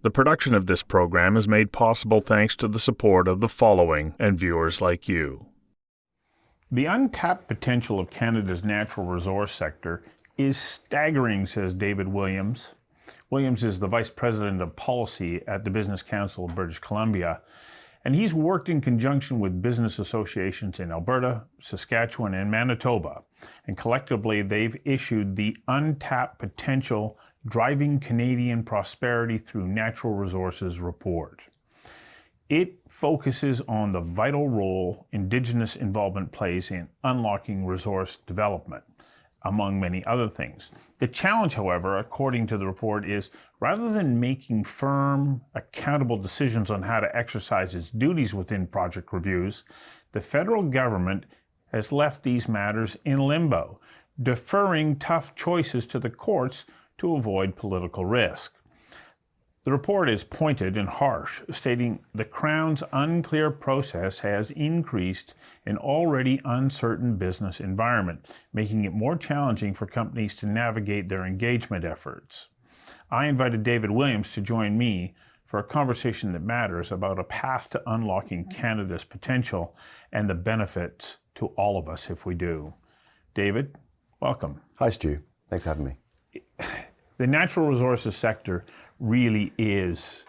The production of this program is made possible thanks to the support of the following and viewers like you. The untapped potential of Canada's natural resource sector is staggering, says David Williams. Williams is the Vice President of Policy at the Business Council of British Columbia, and he's worked in conjunction with business associations in Alberta, Saskatchewan, and Manitoba. And collectively, they've issued the Untapped Potential Driving Canadian Prosperity Through Natural Resources report. It focuses on the vital role Indigenous involvement plays in unlocking resource development, among many other things. The challenge, however, according to the report, is rather than making firm, accountable decisions on how to exercise its duties within project reviews, the federal government has left these matters in limbo, deferring tough choices to the courts to avoid political risk. The report is pointed and harsh, stating the Crown's unclear process has increased an already uncertain business environment, making it more challenging for companies to navigate their engagement efforts. I invited David Williams to join me for a conversation that matters about a path to unlocking Canada's potential and the benefits to all of us if we do. David, welcome. Hi, Stu. Thanks for having me. The natural resources sector really is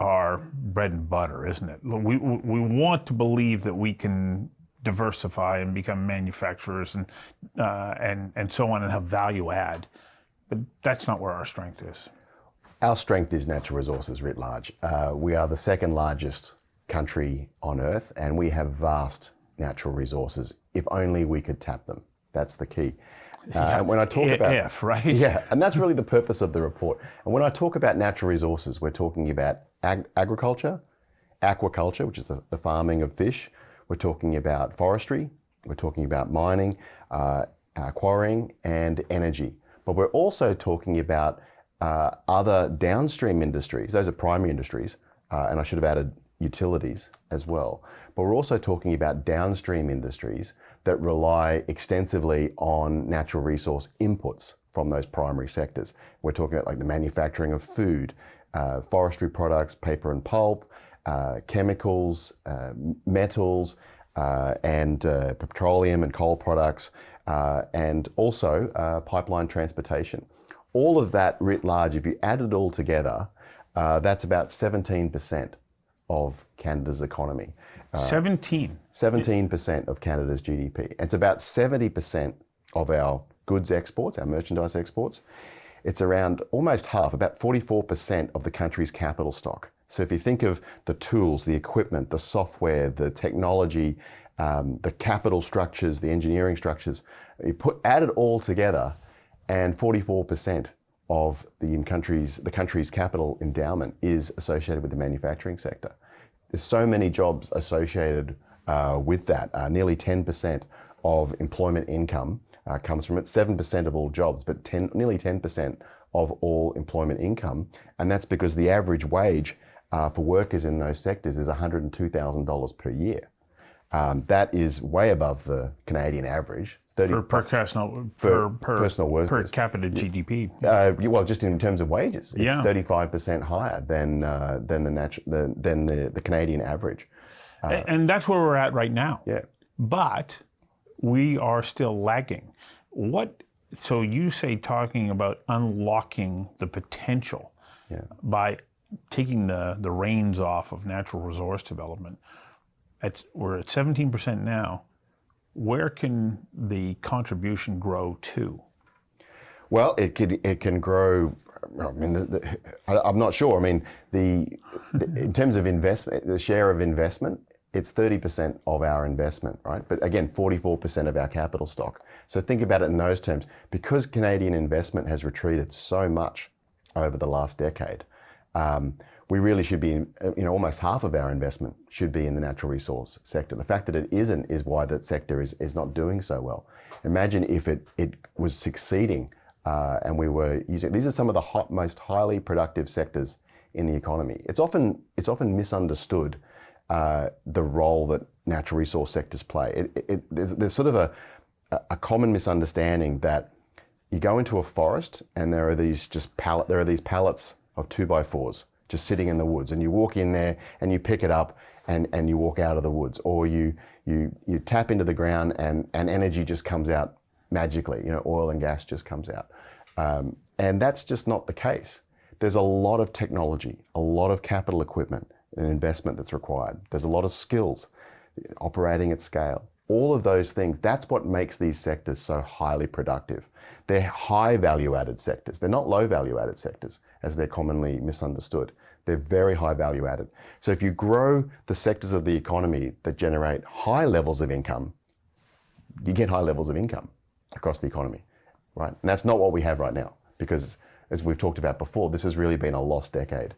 our bread and butter, isn't it? We want to believe that we can diversify and become manufacturers and so on and have value add, but that's not where our strength is. Our strength is natural resources writ large. We are the second largest country on earth, and we have vast natural resources. If only we could tap them. That's the key. When I talk about right? Yeah, and that's really the purpose of the report. And when I talk about natural resources, we're talking about agriculture, aquaculture, which is the farming of fish. We're talking about forestry. We're talking about mining, quarrying, and energy. But we're also talking about other downstream industries. Those are primary industries, and I should have added utilities as well. But we're also talking about downstream industries that rely extensively on natural resource inputs from those primary sectors. We're talking about like the manufacturing of food, forestry products, paper and pulp, chemicals, metals, and petroleum and coal products, and also pipeline transportation. All of that writ large, if you add it all together, that's about 17% of Canada's economy. 17% of Canada's GDP. It's about 70% of our goods exports, our merchandise exports. It's around almost half, about 44% of the country's capital stock. So if you think of the tools, the equipment, the software, the technology, the capital structures, the engineering structures, add it all together, and 44% of the country's capital endowment is associated with the manufacturing sector. There's so many jobs associated with that. Nearly 10% of employment income comes from it. 7% of all jobs, but nearly 10% of all employment income. And that's because the average wage for workers in those sectors is $102,000 per year. That is way above the Canadian average. Per personal workers. Per capita GDP. Well, just in terms of wages, it's 35% higher than the Canadian average. And that's where we're at right now. Yeah. But we are still lagging. So you say talking about unlocking the potential by taking the reins off of natural resource development. We're at 17% now. Where can the contribution grow to? Well, it can grow. I mean, I'm not sure. I mean, in terms of investment, the share of investment, it's 30% of our investment, right? But again, 44% of our capital stock. So think about it in those terms. Because Canadian investment has retreated so much over the last decade, we really should be, almost half of our investment should be in the natural resource sector. The fact that it isn't is why that sector is not doing so well. Imagine if it was succeeding and we were using, these are some of the most highly productive sectors in the economy. It's often misunderstood the role that natural resource sectors play. There's sort of a common misunderstanding that you go into a forest and there are these pallets of 2x4s, just sitting in the woods, and you walk in there and you pick it up and you walk out of the woods, or you tap into the ground and energy just comes out magically, oil and gas just comes out. And that's just not the case. There's a lot of technology, a lot of capital equipment and investment that's required. There's a lot of skills, operating at scale. All of those things, that's what makes these sectors so highly productive. They're high value added sectors. They're not low value added sectors, as they're commonly misunderstood. They're very high value added. So if you grow the sectors of the economy that generate high levels of income, you get high levels of income across the economy, right? And that's not what we have right now, because as we've talked about before, this has really been a lost decade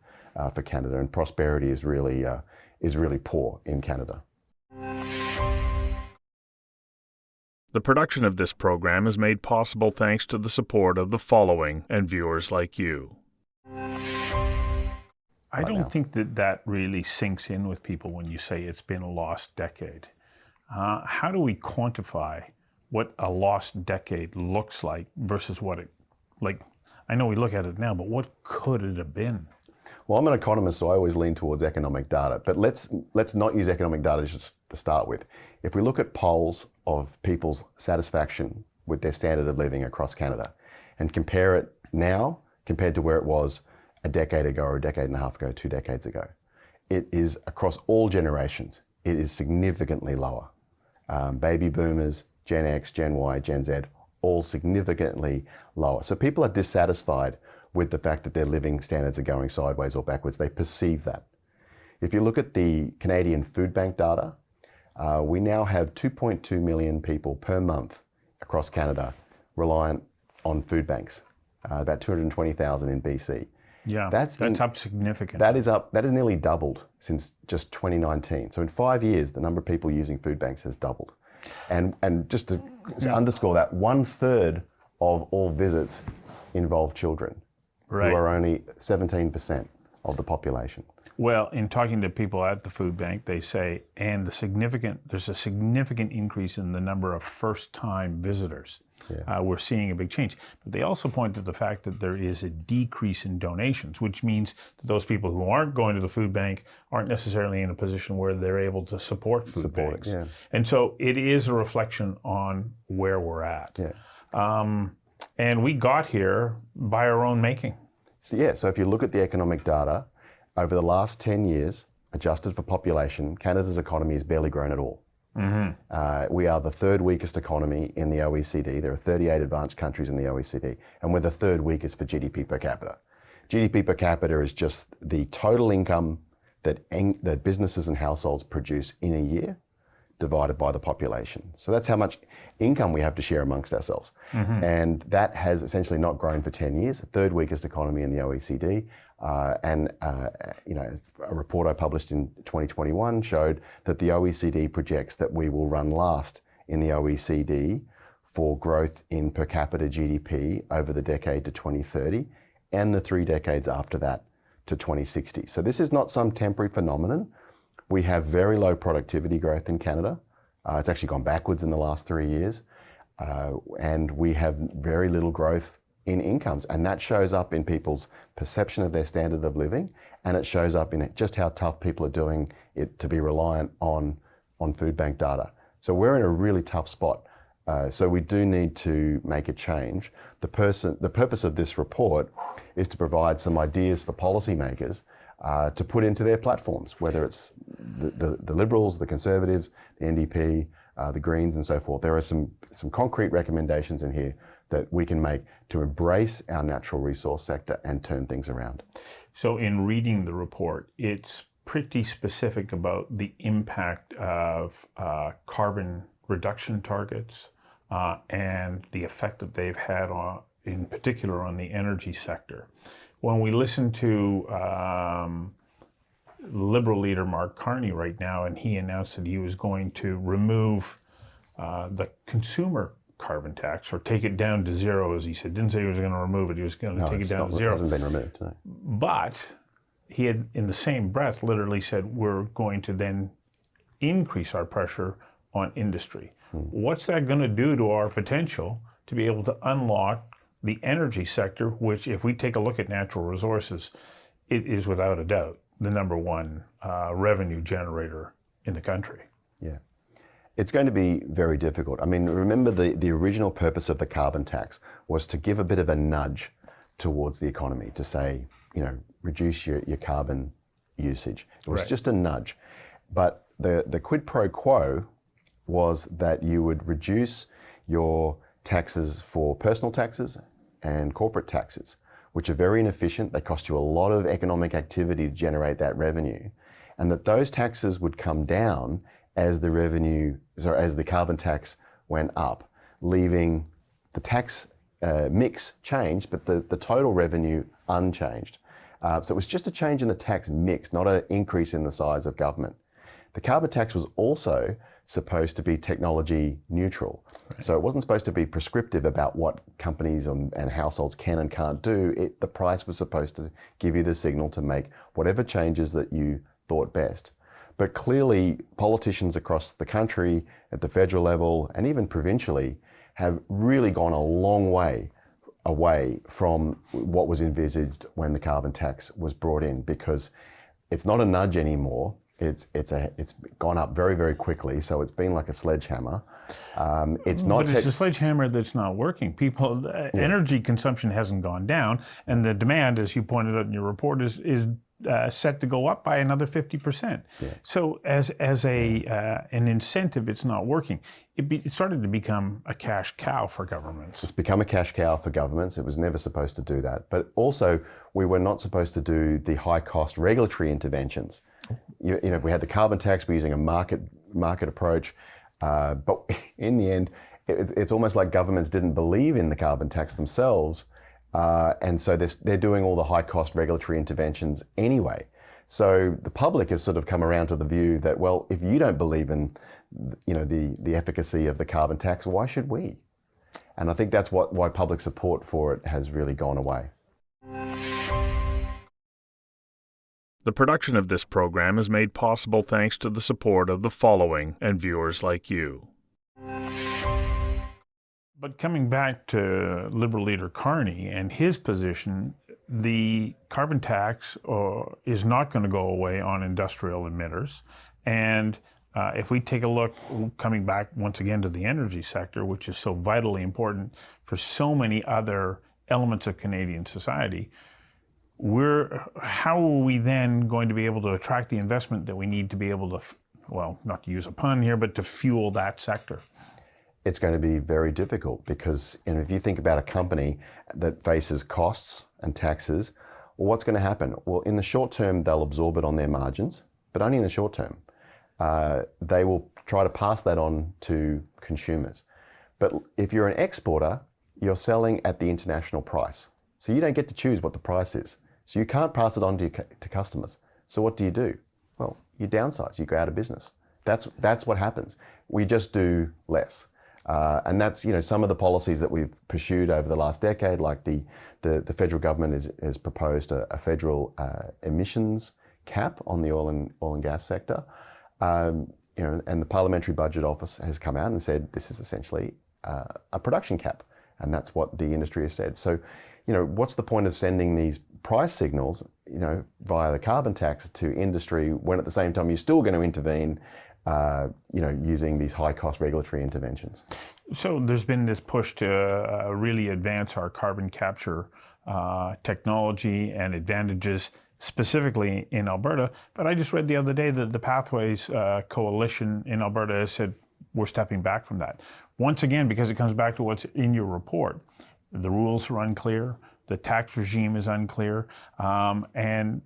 for Canada, and prosperity is really poor in Canada. The production of this program is made possible thanks to the support of the following and viewers like you. I don't think that really sinks in with people when you say it's been a lost decade. How do we quantify what a lost decade looks like versus what it, I know we look at it now, but what could it have been? Well, I'm an economist, so I always lean towards economic data, but let's not use economic data just to start with. If we look at polls of people's satisfaction with their standard of living across Canada and compare it now compared to where it was a decade ago or a decade and a half ago, 2 decades ago, it is across all generations, it is significantly lower. Baby boomers, Gen X, Gen Y, Gen Z, all significantly lower. So people are dissatisfied with the fact that their living standards are going sideways or backwards. They perceive that. If you look at the Canadian Food Bank data, we now have 2.2 million people per month across Canada reliant on food banks, about 220,000 in BC. Yeah, that's up significantly. That is nearly doubled since just 2019. So in 5 years, the number of people using food banks has doubled. And just to underscore that, 1/3 of all visits involve children, who are only 17% of the population. Well, in talking to people at the food bank, they say, there's a significant increase in the number of first-time visitors. Yeah. We're seeing a big change. But they also point to the fact that there is a decrease in donations, which means that those people who aren't going to the food bank aren't necessarily in a position where they're able to support food banks. Yeah. And so it is a reflection on where we're at. Yeah. And we got here by our own making. So if you look at the economic data, over the last 10 years, adjusted for population, Canada's economy has barely grown at all. Mm-hmm. We are the 3rd weakest economy in the OECD. There are 38 advanced countries in the OECD, and we're the 3rd weakest for GDP per capita. GDP per capita is just the total income that businesses and households produce in a year divided by the population. So that's how much income we have to share amongst ourselves. Mm-hmm. And that has essentially not grown for 10 years, the 3rd weakest economy in the OECD. A report I published in 2021 showed that the OECD projects that we will run last in the OECD for growth in per capita GDP over the decade to 2030 and the 3 decades after that to 2060. So this is not some temporary phenomenon. We have very low productivity growth in Canada. It's actually gone backwards in the last 3 years. And we have very little growth in incomes. And that shows up in people's perception of their standard of living. And it shows up in just how tough people are doing it to be reliant on food bank data. So we're in a really tough spot. So we do need to make a change. The purpose of this report is to provide some ideas for policymakers to put into their platforms, whether it's the Liberals, the Conservatives, the NDP, the Greens and so forth. There are some concrete recommendations in here that we can make to embrace our natural resource sector and turn things around. So in reading the report, it's pretty specific about the impact of carbon reduction targets and the effect that they've had on, in particular, on the energy sector. When we listen to Liberal leader Mark Carney right now, and he announced that he was going to remove the consumer carbon tax, or take it down to zero, as he said. Didn't say he was going to remove it, he was going to take it down to zero. It hasn't been removed. No. But he had, in the same breath, literally said, we're going to then increase our pressure on industry. What's that going to do to our potential to be able to unlock the energy sector, which, if we take a look at natural resources, it is without a doubt the number one revenue generator in the country. Yeah. It's going to be very difficult. I mean, remember the original purpose of the carbon tax was to give a bit of a nudge towards the economy, to say, reduce your carbon usage. It was just a nudge. But the quid pro quo was that you would reduce your taxes for personal taxes and corporate taxes, which are very inefficient. They cost you a lot of economic activity to generate that revenue, and that those taxes would come down as the carbon tax went up, leaving the tax mix changed, but the total revenue unchanged. So it was just a change in the tax mix, not an increase in the size of government. The carbon tax was also supposed to be technology neutral. Right. So it wasn't supposed to be prescriptive about what companies and households can and can't do. The price was supposed to give you the signal to make whatever changes that you thought best. But clearly, politicians across the country, at the federal level and even provincially, have really gone a long way away from what was envisaged when the carbon tax was brought in, because it's not a nudge anymore. It's gone up very, very quickly. So it's been like a sledgehammer. It's not. But it's a sledgehammer that's not working. Energy consumption hasn't gone down, and the demand, as you pointed out in your report, is set to go up by another 50%. Yeah. So as an incentive, it's not working. It started to become a cash cow for governments. It's become a cash cow for governments. It was never supposed to do that. But also, we were not supposed to do the high-cost regulatory interventions. We had the carbon tax. We're using a market approach, but in the end, it's almost like governments didn't believe in the carbon tax themselves. And so they're doing all the high-cost regulatory interventions anyway. So the public has sort of come around to the view that, well, if you don't believe in, the efficacy of the carbon tax, why should we? And I think that's why public support for it has really gone away. The production of this program is made possible thanks to the support of the following and viewers like you. But coming back to Liberal leader Carney and his position, the carbon tax is not going to go away on industrial emitters. And if we take a look, coming back once again to the energy sector, which is so vitally important for so many other elements of Canadian society, how are we then going to be able to attract the investment that we need to be able to, well, not to use a pun here, but to fuel that sector? It's going to be very difficult because if you think about a company that faces costs and taxes, well, what's going to happen? Well, in the short term, they'll absorb it on their margins, but only in the short term. They will try to pass that on to consumers. But if you're an exporter, you're selling at the international price. So you don't get to choose what the price is. So you can't pass it on to customers. So what do? Well, you downsize, you go out of business. That's what happens. We just do less. And that's some of the policies that we've pursued over the last decade, like the federal government has proposed a federal emissions cap on the oil and gas sector, and the Parliamentary Budget Office has come out and said this is essentially a production cap, and that's what the industry has said. So, what's the point of sending these price signals, via the carbon tax to industry when at the same time you're still going to intervene? Using these high-cost regulatory interventions. So there's been this push to really advance our carbon capture technology and advantages, specifically in Alberta. But I just read the other day that the Pathways Coalition in Alberta has said we're stepping back from that. Once again, because it comes back to what's in your report. The rules are unclear, the tax regime is unclear, and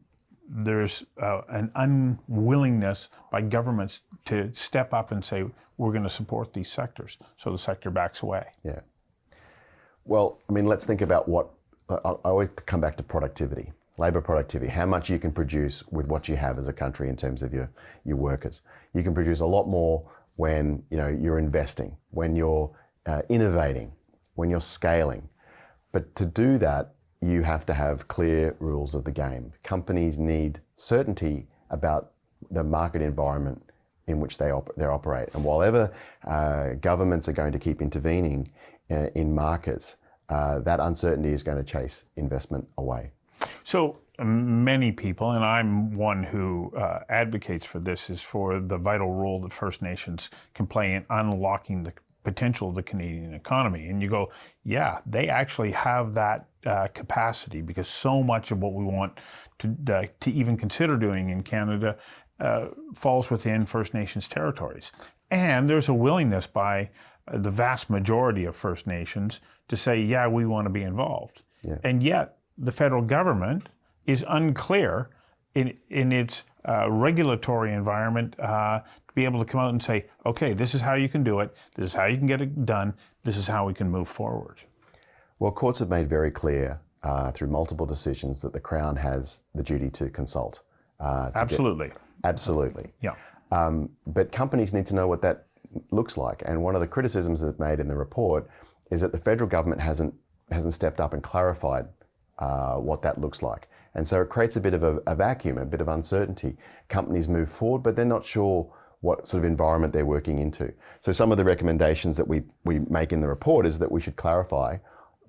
there's an unwillingness by governments to step up and say, we're going to support these sectors. So the sector backs away. Yeah. Well, let's think about I always come back to productivity, labor productivity, how much you can produce with what you have as a country in terms of your workers. You can produce a lot more when you're investing, when you're innovating, when you're scaling. But to do that, you have to have clear rules of the game. Companies need certainty about the market environment in which they operate. And while ever governments are going to keep intervening in markets, that uncertainty is going to chase investment away. So many people, and I'm one who advocates for this, is for the vital role that First Nations can play in unlocking the potential of the Canadian economy. And you go, yeah, they actually have that capacity, because so much of what we want to even consider doing in Canada falls within First Nations territories. And there's a willingness by the vast majority of First Nations to say, yeah, we want to be involved. Yeah. And yet the federal government is unclear in its regulatory environment to be able to come out and say, okay, this is how you can do it, this is how you can get it done, this is how we can move forward. Well, courts have made very clear through multiple decisions that the Crown has the duty to consult. Absolutely. Absolutely. Yeah. But companies need to know what that looks like. And one of the criticisms that's made in the report is that the federal government hasn't stepped up and clarified what that looks like. And so it creates a bit of a vacuum, a bit of uncertainty. Companies move forward, but they're not sure what sort of environment they're working into. So some of the recommendations that we make in the report is that we should clarify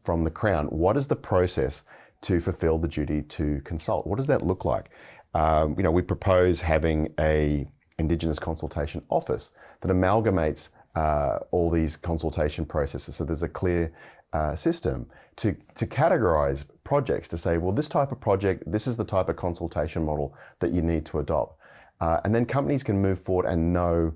from the Crown, what is the process to fulfill the duty to consult? What does that look like? We propose having a Indigenous consultation office that amalgamates all these consultation processes, so there's a clear system to categorize projects, to say, well, this type of project, this is the type of consultation model that you need to adopt. And then companies can move forward and know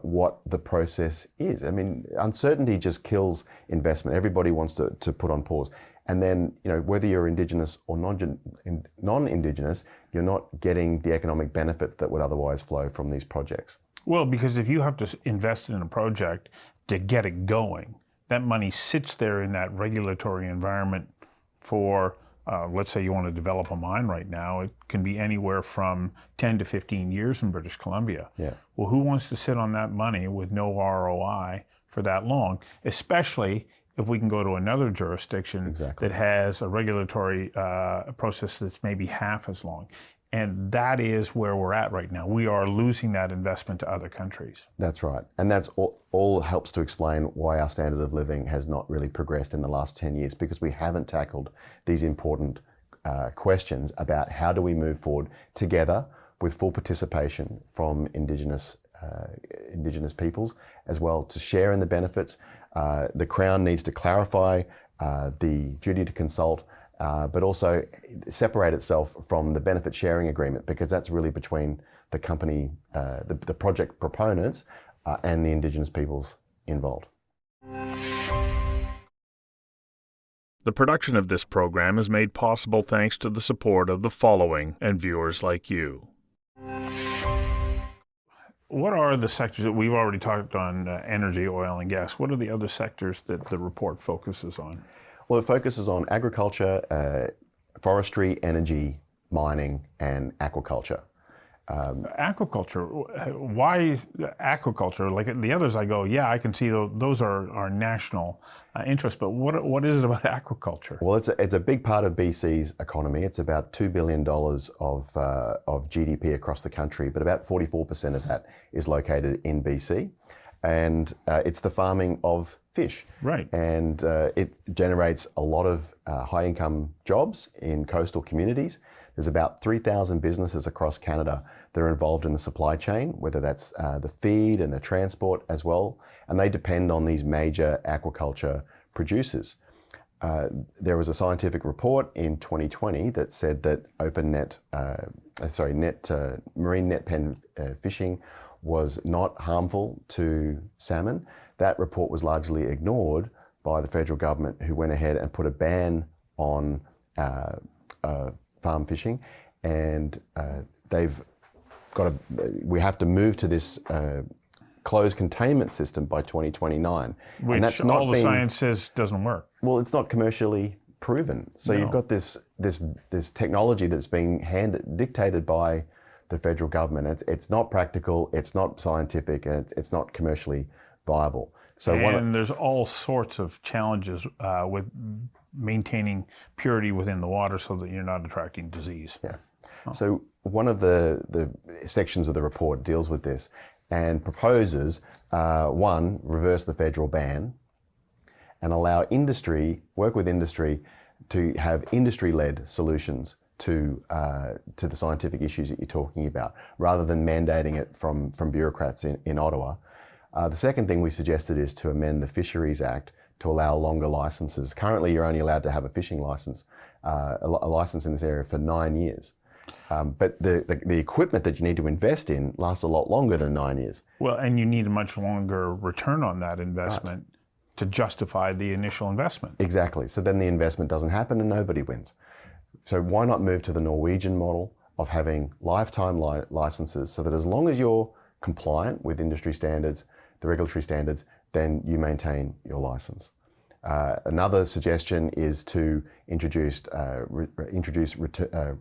what the process is. I mean, uncertainty just kills investment. Everybody wants to put on pause. And then, whether you're Indigenous or non-Indigenous, you're not getting the economic benefits that would otherwise flow from these projects. Well, because if you have to invest in a project to get it going, that money sits there in that regulatory environment for, let's say you want to develop a mine right now, it can be anywhere from 10 to 15 years in British Columbia. Yeah. Well, who wants to sit on that money with no ROI for that long, especially if we can go to another jurisdiction that has a regulatory process that's maybe half as long. And that is where we're at right now. We are losing that investment to other countries. That's right. And that's all helps to explain why our standard of living has not really progressed in the last 10 years, because we haven't tackled these important questions about how do we move forward together with full participation from Indigenous peoples as well, to share in the benefits. The Crown needs to clarify the duty to consult, but also separate itself from the benefit sharing agreement, because that's really between the company, the project proponents and the Indigenous peoples involved. The production of this program is made possible thanks to the support of the following and viewers like you. What are the sectors that we've already talked on, energy, oil, and gas? What are the other sectors that the report focuses on? Well, it focuses on agriculture, forestry, energy, mining, and aquaculture. Aquaculture, why aquaculture? Like the others I go, yeah, I can see those are national interests, but what is it about aquaculture? Well, it's a big part of BC's economy. It's about $2 billion of GDP across the country, but about 44% of that is located in BC. And it's the farming of fish. Right. And it generates a lot of high-income jobs in coastal communities. There's about 3,000 businesses across Canada that are involved in the supply chain, whether that's the feed and the transport as well, and they depend on these major aquaculture producers. There was a scientific report in 2020 that said that marine net pen fishing was not harmful to salmon. That report was largely ignored by the federal government, who went ahead and put a ban on farm fishing, and we have to move to this closed containment system by 2029. Which and that's all the science says doesn't work. Well, it's not commercially proven. So you've got this technology that's being dictated by the federal government. It's not practical, it's not scientific, and it's not commercially viable. So there's all sorts of challenges with maintaining purity within the water so that you're not attracting disease. Yeah. So one of the sections of the report deals with this and proposes, one, reverse the federal ban and allow work with industry to have industry-led solutions to the scientific issues that you're talking about, rather than mandating it from bureaucrats in Ottawa. The second thing we suggested is to amend the Fisheries Act to allow longer licenses. Currently, you're only allowed to have a fishing license, a license in this area for 9 years. But the equipment that you need to invest in lasts a lot longer than 9 years. Well, and you need a much longer return on that investment to justify the initial investment. Exactly. So then the investment doesn't happen and nobody wins. So why not move to the Norwegian model of having lifetime licenses, so that as long as you're compliant with industry standards, the regulatory standards, then you maintain your license. Another suggestion is to introduce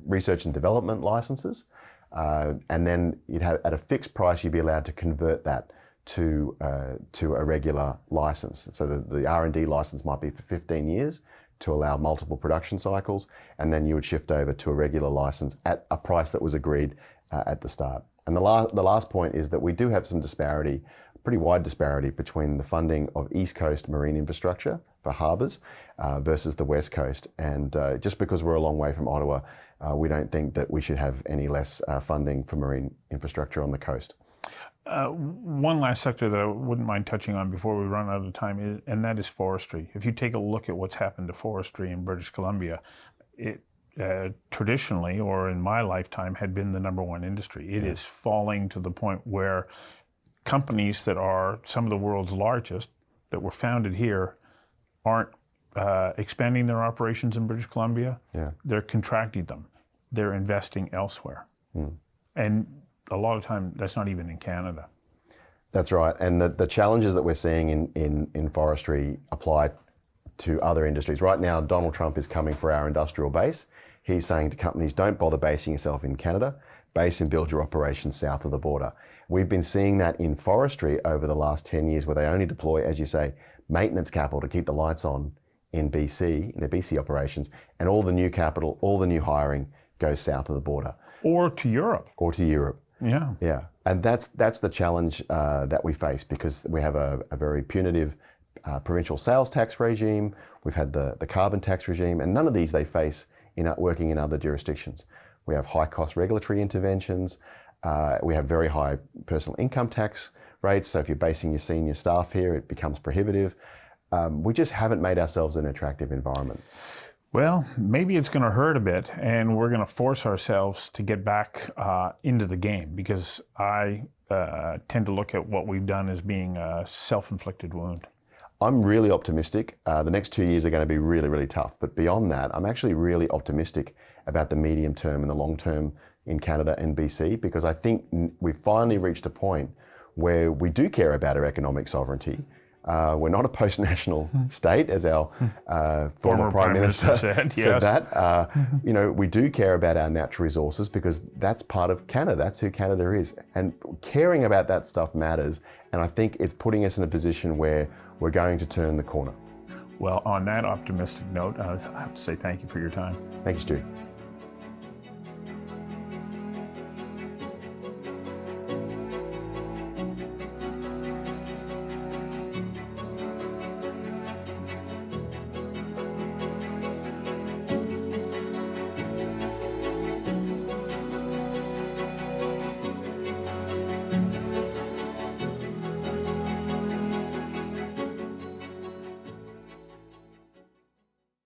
research and development licenses, and then you'd have, at a fixed price, you'd be allowed to convert that to a regular license. So the R&D license might be for 15 years to allow multiple production cycles, and then you would shift over to a regular license at a price that was agreed at the start. And the last point is that we do have some disparity, pretty wide disparity, between the funding of East Coast marine infrastructure for harbours versus the West Coast. And just because we're a long way from Ottawa, we don't think that we should have any less funding for marine infrastructure on the coast. One last sector that I wouldn't mind touching on before we run out of time, and that is forestry. If you take a look at what's happened to forestry in British Columbia, it traditionally, or in my lifetime, had been the #1 industry. It is falling to the point where companies that are some of the world's largest, that were founded here, aren't expanding their operations in British Columbia. Yeah. They're contracting them. They're investing elsewhere. And a lot of time, that's not even in Canada. That's right. And the challenges that we're seeing in forestry apply to other industries. Right now, Donald Trump is coming for our industrial base. He's saying to companies, don't bother basing yourself in Canada, base and build your operations south of the border. We've been seeing that in forestry over the last 10 years, where they only deploy, as you say, maintenance capital to keep the lights on in BC, in their BC operations, and all the new capital, all the new hiring goes south of the border. Or to Europe. Or to Europe. Yeah. Yeah. And that's the challenge that we face, because we have a very punitive provincial sales tax regime. We've had the carbon tax regime, and none of these they face working in other jurisdictions. We have high cost regulatory interventions. We have very high personal income tax rates. So if you're basing your senior staff here, it becomes prohibitive. We just haven't made ourselves an attractive environment. Well, maybe it's going to hurt a bit, and we're going to force ourselves to get back into the game, because I tend to look at what we've done as being a self-inflicted wound. I'm really optimistic. The next 2 years are going to be really, really tough. But beyond that, I'm actually really optimistic about the medium term and the long term in Canada and BC, because I think we've finally reached a point where we do care about our economic sovereignty. We're not a post-national state, as our former Prime Minister said that. We do care about our natural resources, because that's part of Canada. That's who Canada is. And caring about that stuff matters. And I think it's putting us in a position where we're going to turn the corner. Well, on that optimistic note, I have to say thank you for your time. Thank you, Stu.